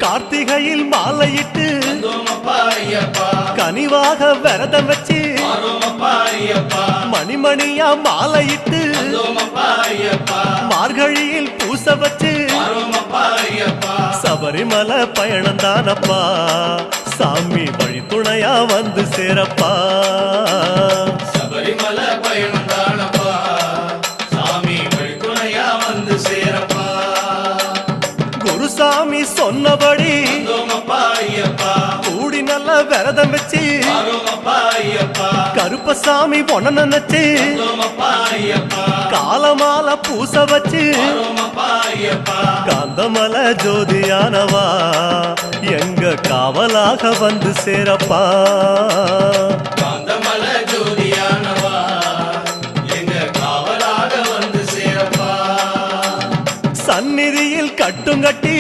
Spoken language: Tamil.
கார்த்திகையில் மாலையிட்டு கனிவாக விரதம் வச்சு மணிமணியா மாலையிட்டு மார்கழியில் பூச வச்சு சபரிமலை பயணம் தானப்பா சாமி வழி துணையா வந்து சேரப்பா சபரிமலை பயணம் தானப்பா சாமி வழி துணையா வந்து சேரப்பா குருசாமி சொன்னபடி கூடி நல்ல விரதம் வச்சு கருப்பசாமி பொண்ண நினைச்சு காலமால பூச வச்சு காந்தமல ஜோதியானவா எங்க காவலாக வந்து சேரப்பா காந்தமல ஜோதியானவா எங்க காவலாக வந்து சேரப்பா சந்நிதியில் கட்டும் கட்டி